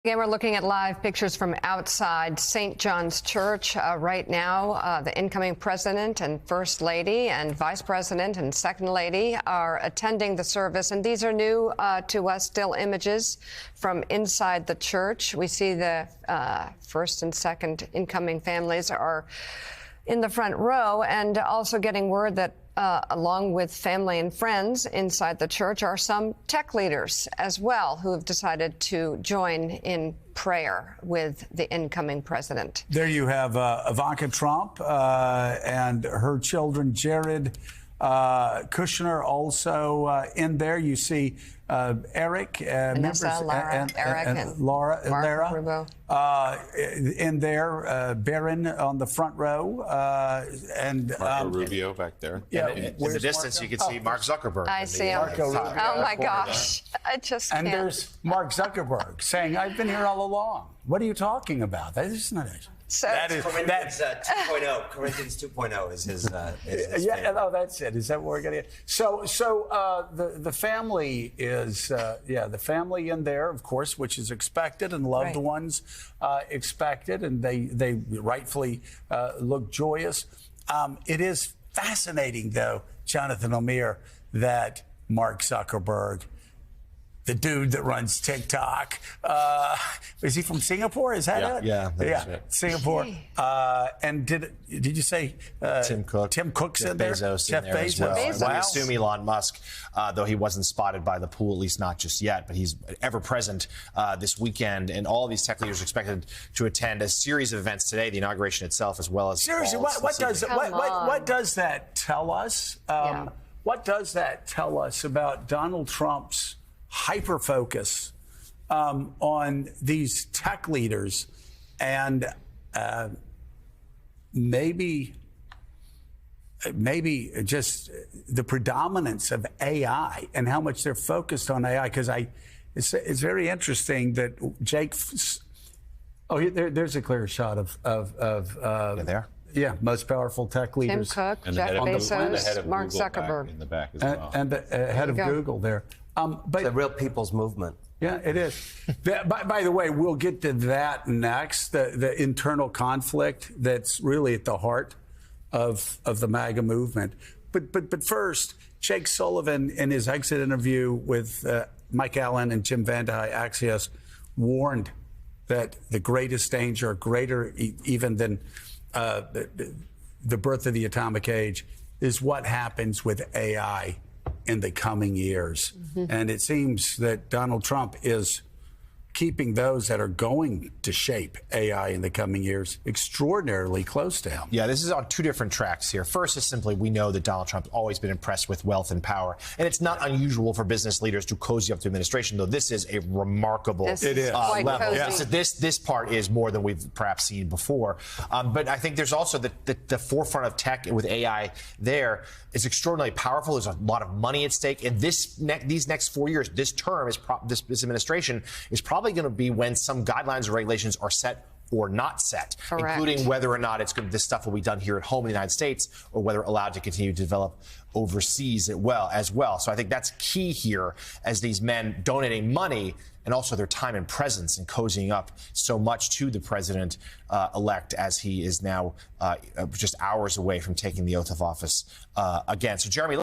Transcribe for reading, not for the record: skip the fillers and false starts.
Again, we're looking at live pictures from outside St. John's Church right now. The incoming president and first lady and vice president and second lady are attending the service. And these are new to us, still images from inside the church. We see the first and second incoming families are in the front row, and also getting word that along with family and friends inside the church are some tech leaders as well who have decided to join in prayer with the incoming president. There you have Ivanka Trump and her children, Jared Kushner, also in there. You see Eric, Vanessa, Lara, Eric, and Lara Rubio. In there, Barron on the front row, and Marco Rubio back there. Yeah, in the distance, you can see Mark Zuckerberg. I see him. Oh my gosh, I just can't. And there's Mark Zuckerberg saying, "I've been here all along." What are you talking about? That is not it. So, Corinthians 2.0. Corinthians 2.0 is his. Yeah, no, that's it. Is that what we're going to get? So the family is, the family in there, of course, which is expected, and loved ones expected, and they rightfully look joyous. It is fascinating, though, Jonathan O'Meara, that Mark Zuckerberg, the dude that runs TikTok, is he from Singapore? Is that it? Yeah, Singapore. And did you say Tim Cook? Tim Cook's Jeff in there. Bezos Jeff in there Bezos. as well. Bezos. I assume Elon Musk, though he wasn't spotted by the pool, at least not just yet, but he's ever present this weekend. And all of these tech leaders are expected to attend a series of events today, the inauguration itself, as well as. Seriously, what does that tell us? What does that tell us about Donald Trump's hyper-focus on these tech leaders, and maybe just the predominance of AI and how much they're focused on AI? Because it's very interesting that Jake. There's a clear shot of there. Yeah, most powerful tech leaders. Tim Cook, And Jeff Bezos, Mark Google Zuckerberg. in the back as well. And the head of Google there. But The real people's movement. yeah, it is. By the way, we'll get to that next, the internal conflict that's really at the heart of the MAGA movement. But first, Jake Sullivan, in his exit interview with Mike Allen and Jim Vandehei, Axios, warned that the greatest danger, greater even than the birth of the atomic age, is what happens with AI in the coming years. And it seems that Donald Trump is keeping those that are going to shape AI in the coming years extraordinarily close to him. Yeah, this is on two different tracks here. First is simply, we know that Donald Trump's always been impressed with wealth and power. And it's not unusual for business leaders to cozy up to administration, though this is a remarkable level. This part is more than we've perhaps seen before. But I think there's also the forefront of tech with AI there is extraordinarily powerful. There's a lot of money at stake. And these next 4 years, this term, this administration is probably going to be when some guidelines or regulations are set or not set, including whether or not this stuff will be done here at home in the United States, or whether allowed to continue to develop overseas as well. So I think that's key here, as these men donating money and also their time and presence and cozying up so much to the president-elect, as he is now just hours away from taking the oath of office again. So, Jeremy.